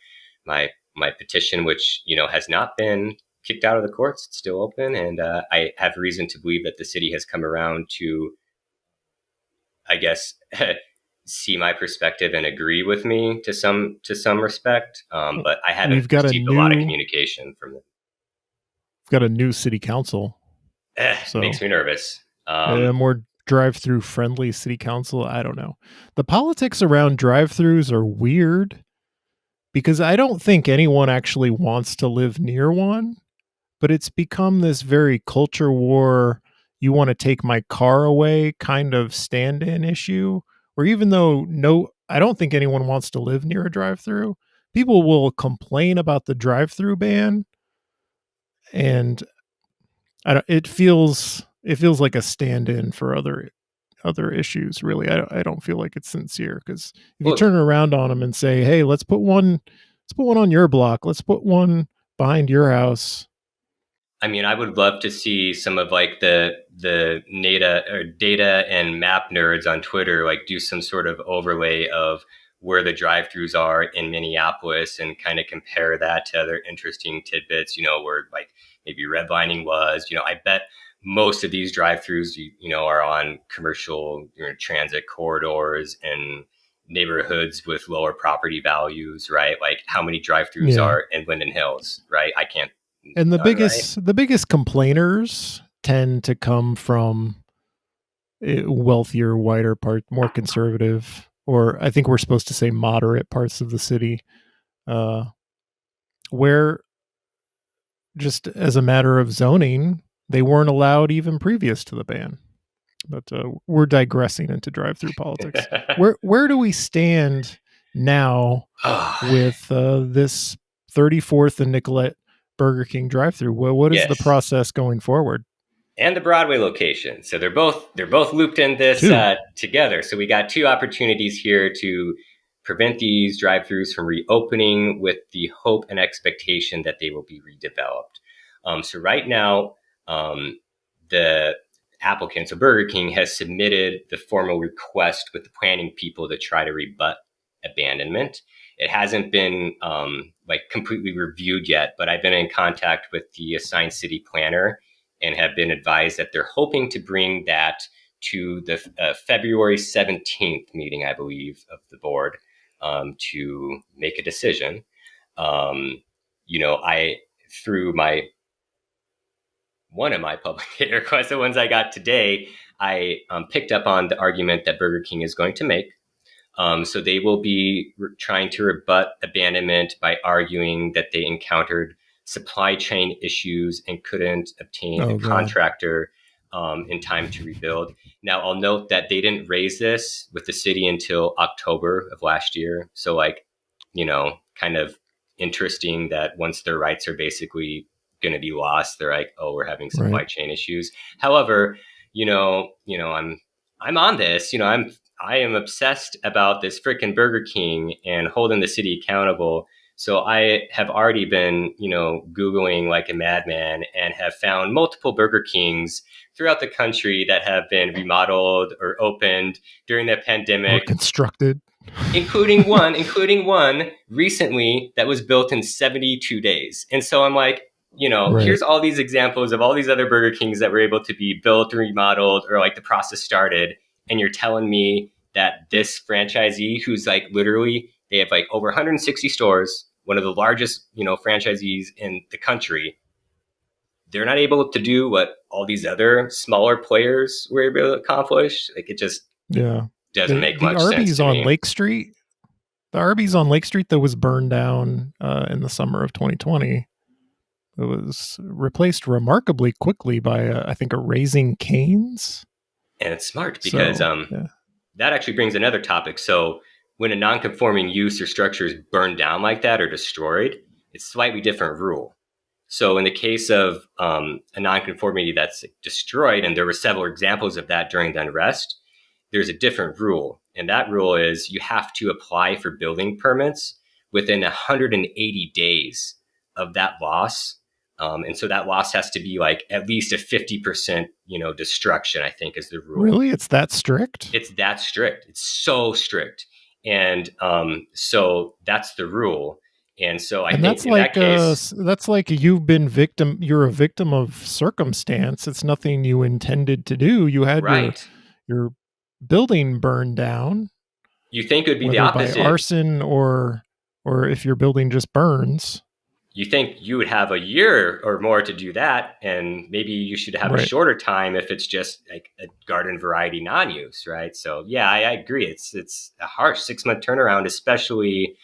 my petition, which, has not been kicked out of the courts. It's still open. And I have reason to believe that the city has come around to, I guess, see my perspective and agree with me to some respect. But I haven't received a lot of communication from them. We've got a new city council. So makes me nervous. A more drive-through friendly city council. I don't know. The politics around drive-throughs are weird because I don't think anyone actually wants to live near one, but it's become this very culture war, you want to take my car away kind of stand-in issue, where even though I don't think anyone wants to live near a drive-through, people will complain about the drive-through ban, and it feels like a stand-in for other issues. Really, I don't feel like it's sincere, because if you turn around on them and say, "Hey, let's put one on your block. Let's put one behind your house." I mean, I would love to see some of like the data and map nerds on Twitter like do some sort of overlay of where the drive-throughs are in Minneapolis and kind of compare that to other interesting tidbits, where like maybe redlining was. I bet most of these drive-throughs, are on commercial transit corridors and neighborhoods with lower property values, right? Like how many drive-throughs are in Linden Hills, right? I can't. And the biggest complainers tend to come from wealthier, whiter part, more conservative, or I think we're supposed to say moderate parts of the city, where just as a matter of zoning, they weren't allowed even previous to the ban. But we're digressing into drive-through politics. Where do we stand now with this 34th and Nicollet Burger King drive-through? What is the process going forward? And the Broadway location. So they're both looped in this together. So we got two opportunities here to prevent these drive-throughs from reopening with the hope and expectation that they will be redeveloped. So right now, the applicant, so Burger King, has submitted the formal request with the planning people to try to rebut abandonment. It hasn't been completely reviewed yet, but I've been in contact with the assigned city planner and have been advised that they're hoping to bring that to the February 17th meeting, I believe, of the board to make a decision. Through one of my public data requests, the ones I got today, I picked up on the argument that Burger King is going to make. So they will be trying to rebut abandonment by arguing that they encountered supply chain issues and couldn't obtain a contractor in time to rebuild. Now, I'll note that they didn't raise this with the city until October of last year. So kind of interesting that once their rights are basically going to be lost, they're like, oh, we're having supply chain issues. However, I'm on this, I am obsessed about this freaking Burger King and holding the city accountable. So I have already been, Googling like a madman and have found multiple Burger Kings throughout the country that have been remodeled or opened during the pandemic. Or constructed. including one recently that was built in 72 days. And so I'm like, here's all these examples of all these other Burger Kings that were able to be built or remodeled or like the process started. And you're telling me that this franchisee, who's like literally, they have like over 160 stores, one of the largest, franchisees in the country, they're not able to do what all these other smaller players were able to accomplish. Like it just doesn't make much sense. The Arby's on Lake Street that was burned down in the summer of 2020. It was replaced remarkably quickly by, I think, a Raising Cane's. And it's smart because that actually brings another topic. So when a non-conforming use or structure is burned down like that or destroyed, it's a slightly different rule. So in the case of a nonconformity that's destroyed, and there were several examples of that during the unrest, there's a different rule. And that rule is you have to apply for building permits within 180 days of that loss. And so that loss has to be like at least a 50%, destruction, I think is the rule. Really? It's that strict? It's that strict. It's so strict. And so that's the rule. And so I think that's in like that case, that's like you're a victim of circumstance. It's nothing you intended to do. You had right. your building burned down, You think it would be the whether by opposite. arson or if your building just burns. You think you would have a year or more to do that, and maybe you should have a shorter time if it's just like a garden variety non-use, right? So yeah, I agree. It's a harsh 6-month turnaround, especially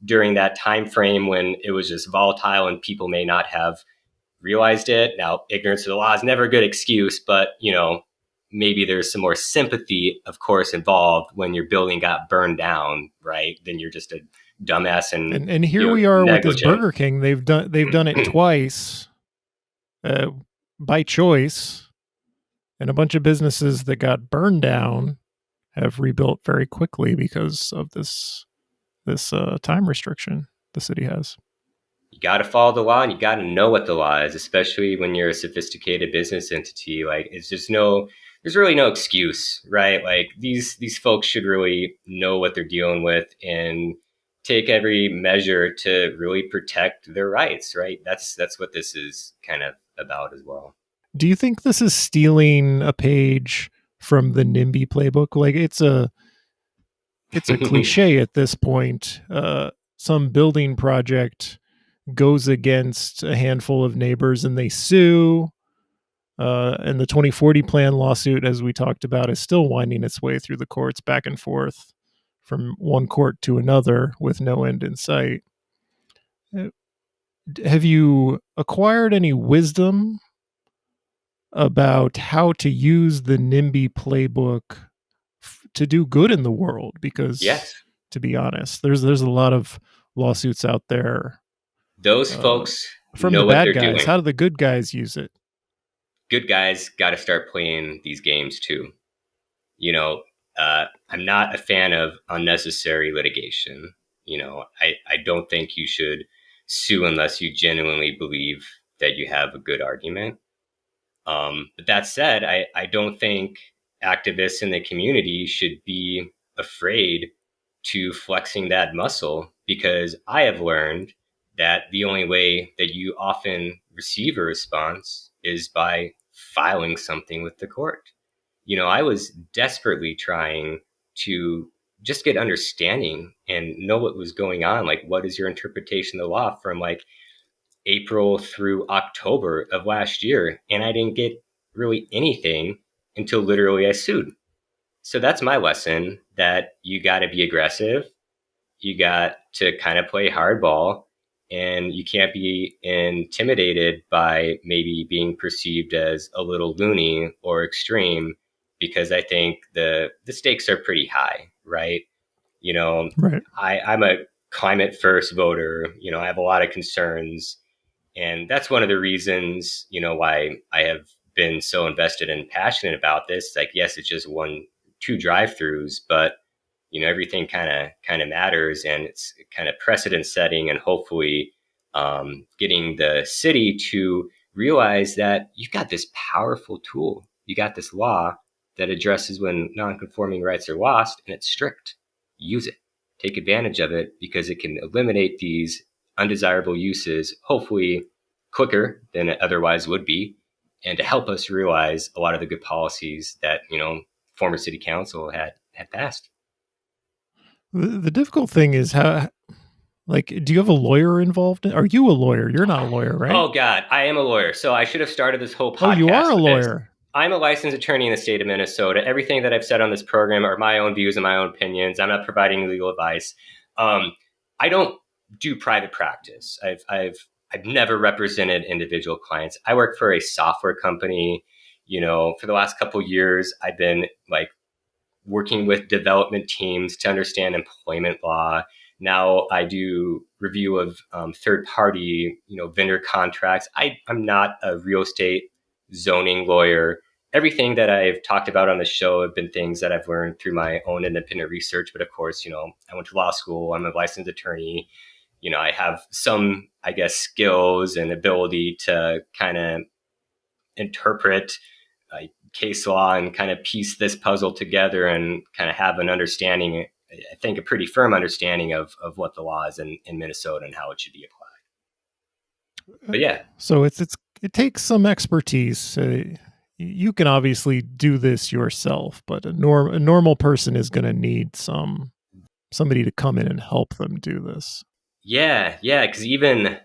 during that time frame when it was just volatile and people may not have realized it. Now, ignorance of the law is never a good excuse, but maybe there's some more sympathy, of course, involved when your building got burned down, right? Then you're just a dumbass and here we are with this Burger King. They've done it twice by choice, and a bunch of businesses that got burned down have rebuilt very quickly because of this time restriction the city has. You got to follow the law, and you got to know what the law is, especially when you're a sophisticated business entity. Like there's really no excuse, right? Like these folks should really know what they're dealing with and take every measure to really protect their rights, right? That's what this is kind of about as well. Do you think this is stealing a page from the NIMBY playbook? Like it's a cliche at this point. Some building project goes against a handful of neighbors and they sue. And the 2040 plan lawsuit, as we talked about, is still winding its way through the courts back and forth from one court to another with no end in sight. Have you acquired any wisdom about how to use the NIMBY playbook to do good in the world? Because, yes, to be honest, there's a lot of lawsuits out there. Those folks from know the what bad they're guys. doing. How do the good guys use it? Good guys got to start playing these games too. I'm not a fan of unnecessary litigation. I don't think you should sue unless you genuinely believe that you have a good argument. But that said, I don't think activists in the community should be afraid to flexing that muscle, because I have learned that the only way that you often receive a response is by filing something with the court. I was desperately trying to just get understanding and know what was going on. Like, what is your interpretation of the law from like April through October of last year? And I didn't get really anything until literally I sued. So that's my lesson, that you got to be aggressive. You got to kind of play hardball, and you can't be intimidated by maybe being perceived as a little loony or extreme, because I think the stakes are pretty high, right? Right. I'm a climate first voter. I have a lot of concerns, and that's one of the reasons, why I have been so invested and passionate about this. Like, yes, it's just 1-2 drive-throughs, but everything kind of matters, and it's kind of precedent setting, and hopefully getting the city to realize that you've got this powerful tool. You got this law that addresses when non-conforming rights are lost, and it's strict. Use it. Take advantage of it, because it can eliminate these undesirable uses, hopefully quicker than it otherwise would be, and to help us realize a lot of the good policies that, former city council had passed. The difficult thing is how, do you have a lawyer involved? Are you a lawyer? You're not a lawyer, right? Oh God, I am a lawyer. So I should have started this whole podcast. Oh, you are a lawyer. I'm a licensed attorney in the state of Minnesota. Everything that I've said on this program are my own views and my own opinions. I'm not providing legal advice. I don't do private practice. I've never represented individual clients. I work for a software company. For the last couple of years, I've been working with development teams to understand employment law, Now I do review of third party, vendor contracts. I'm not a real estate zoning lawyer. Everything that I've talked about on the show have been things that I've learned through my own independent research. But of course, I went to law school. I'm a licensed attorney. I have some, I guess, skills and ability to kind of interpret case law and kind of piece this puzzle together and kind of have an understanding, I think a pretty firm understanding of what the law is in Minnesota and how it should be applied. But yeah. So it takes some expertise. You can obviously do this yourself, but a normal person is going to need somebody to come in and help them do this. Yeah. Because even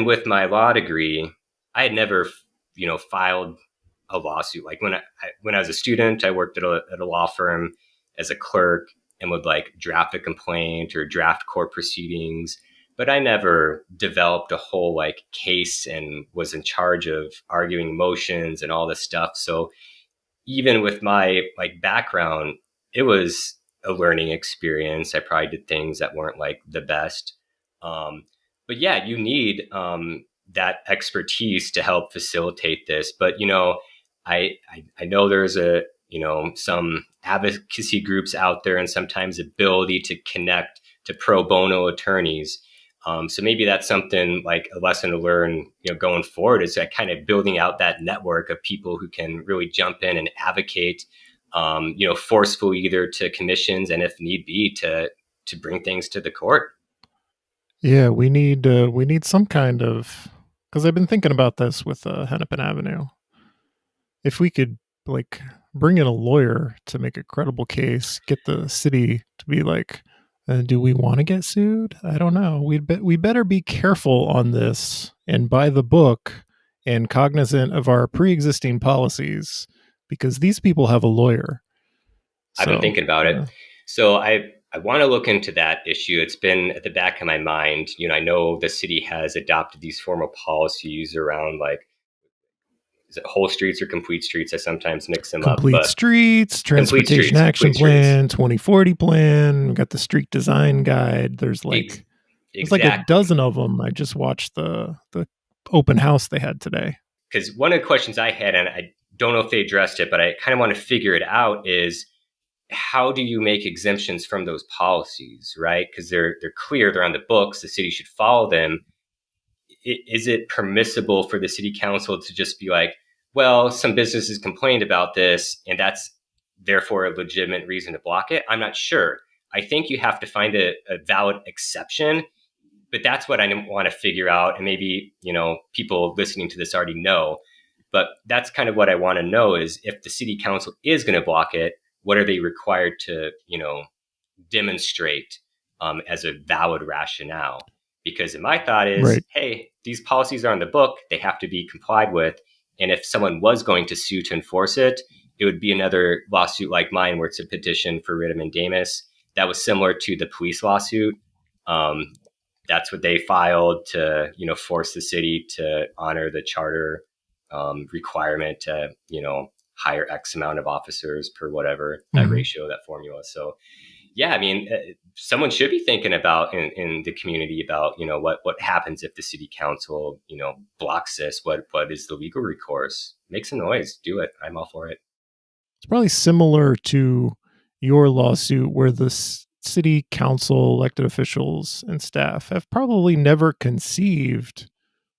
with my law degree, I had never, filed a lawsuit. Like when I was a student, I worked at a law firm as a clerk and would like draft a complaint or draft court proceedings. But I never developed a whole like case and was in charge of arguing motions and all this stuff. So even with my like background, it was a learning experience. I probably did things that weren't like the best. But yeah, you need that expertise to help facilitate this. But, I know there's some advocacy groups out there and sometimes ability to connect to pro bono attorneys. So maybe that's something like a lesson to learn, going forward, is that kind of building out that network of people who can really jump in and advocate, forcefully either to commissions and if need be to bring things to the court. Yeah, we need some kind of, because I've been thinking about this with Hennepin Avenue. If we could like bring in a lawyer to make a credible case, get the city to be like, do we want to get sued? I don't know. We better be careful on this and by the book and cognizant of our pre-existing policies, because these people have a lawyer. I've been thinking about it. So I want to look into that issue. It's been at the back of my mind. I know the city has adopted these formal policies around like, is it whole streets or complete streets? I sometimes mix them complete up. Streets, Transportation Action Plan, 2040 Plan. We got the Street Design Guide. There's like there's like a dozen of them. I just watched the open house they had today. Because one of the questions I had, and I don't know if they addressed it, but I kind of want to figure it out, is how do you make exemptions from those policies, right? Because they're clear, they're on the books, the city should follow them. Is it permissible for the city council to just be like, well, some businesses complained about this and that's therefore a legitimate reason to block it? I'm not sure. I think you have to find a valid exception, but that's what I want to figure out. And maybe, people listening to this already know, but that's kind of what I want to know is if the city council is going to block it, what are they required to, demonstrate as a valid rationale? Because my thought is, right, hey, these policies are on the book. They have to be complied with. And if someone was going to sue to enforce it, it would be another lawsuit like mine where it's a petition for writ of mandamus. That was similar to the police lawsuit. That's what they filed to, force the city to honor the charter requirement to, hire X amount of officers per whatever, that ratio, that formula. So, yeah, I mean, someone should be thinking about in the community about, what happens if the city council, blocks this? What is the legal recourse? Make some noise. Do it. I'm all for it. It's probably similar to your lawsuit where the city council, elected officials, and staff have probably never conceived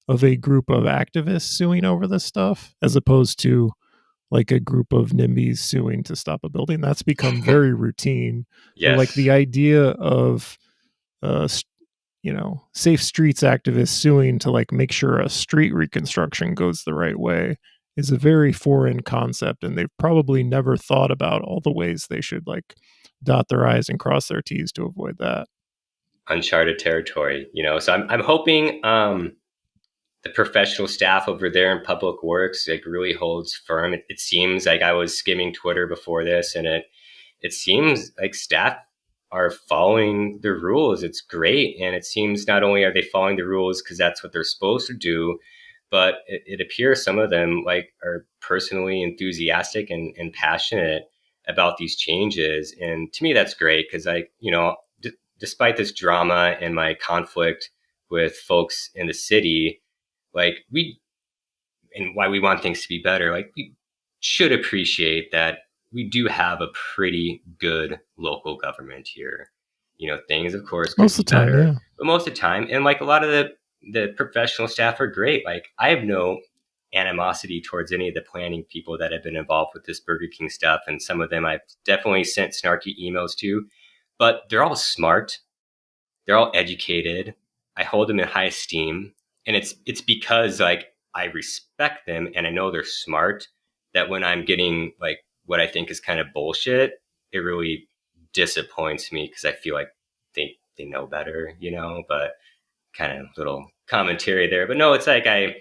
of a group of activists suing over this stuff, as opposed to like a group of NIMBYs suing to stop a building. That's become very routine. Yes. So like the idea of, safe streets activists suing to like make sure a street reconstruction goes the right way is a very foreign concept. And they've probably never thought about all the ways they should like dot their I's and cross their T's to avoid that. Uncharted territory, so I'm hoping, the professional staff over there in public works like really holds firm. It seems like I was skimming Twitter before this, and it seems like staff are following the rules. It's great, and it seems not only are they following the rules because that's what they're supposed to do, but it appears some of them like are personally enthusiastic and passionate about these changes. And to me, that's great because despite this drama and my conflict with folks in the city, like and why we want things to be better, like we should appreciate that we do have a pretty good local government here. Things, of course, could Most be of the time, better, yeah. but most of the time, and like a lot of the professional staff are great. Like I have no animosity towards any of the planning people that have been involved with this Burger King stuff, and some of them I've definitely sent snarky emails to, but they're all smart, they're all educated. I hold them in high esteem, and it's because like I respect them and I know they're smart, that when I'm getting like what I think is kind of bullshit, it really disappoints me because I feel like they know better, but kind of little commentary there. But no, it's like I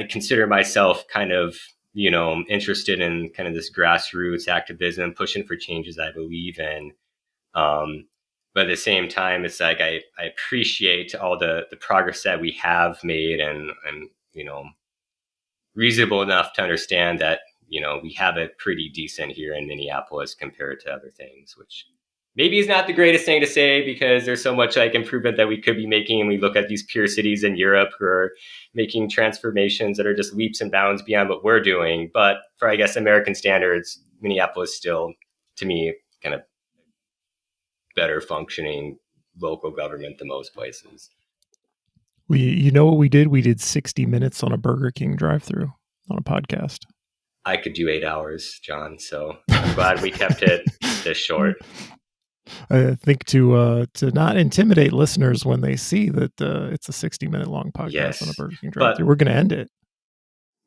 consider myself kind of, interested in kind of this grassroots activism, pushing for changes I believe in. But at the same time, it's like I appreciate all the progress that we have made, and reasonable enough to understand that, we have it pretty decent here in Minneapolis compared to other things, which maybe is not the greatest thing to say because there's so much like improvement that we could be making. And we look at these peer cities in Europe who are making transformations that are just leaps and bounds beyond what we're doing. But for, I guess, American standards, Minneapolis still, to me, kind of better functioning local government than most places. You know what we did? We did 60 minutes on a Burger King drive-through on a podcast. I could do 8 hours, John. So I'm glad we kept it this short. I think to not intimidate listeners when they see that it's a 60-minute long podcast Yes, on a Burger King drive-through. We're going to end it.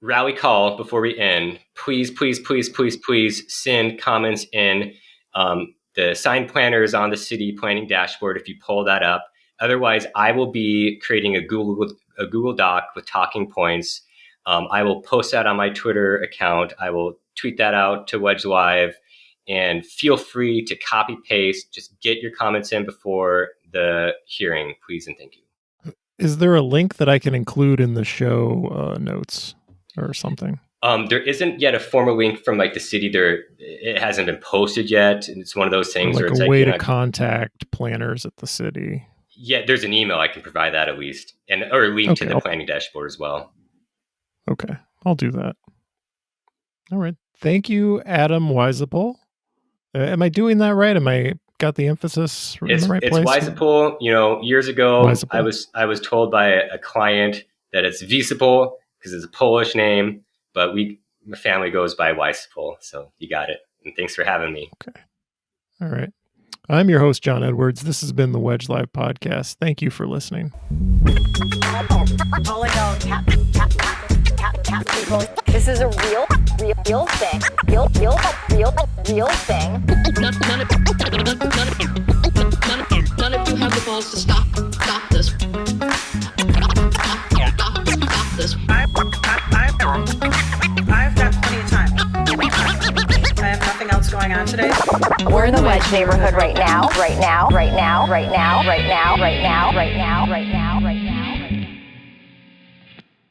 Rally call before we end. Please, please, please, please, please send comments in. The sign planner is on the city planning dashboard if you pull that up. Otherwise, I will be creating a Google Doc with talking points. I will post that on my Twitter account. I will tweet that out to Wedge Live, and feel free to copy paste. Just get your comments in before the hearing, please and thank you. Is there a link that I can include in the show notes or something? There isn't yet a formal link from like the city. It hasn't been posted yet, and it's one of those things Like where it's a way to contact planners at the city. Yeah, there's an email. I can provide that at least, or a link to the planning dashboard as well. Okay, I'll do that. All right. Thank you, Adam Wysopal. Am I doing that right? Am I got the emphasis in the right place? It's Wysopal. Years ago, Wysopal. I was told by a client that it's Wysopal because it's a Polish name, but my family goes by Wysopal, so you got it. And thanks for having me. Okay. All right. I'm your host, John Edwards. This has been the Wedge Live podcast. Thank you for listening. This is a real thing. Real thing. None of you have the balls to stop this. Stop this. I've got plenty of time. I have nothing else going on today. We're in the Wedge neighborhood right now.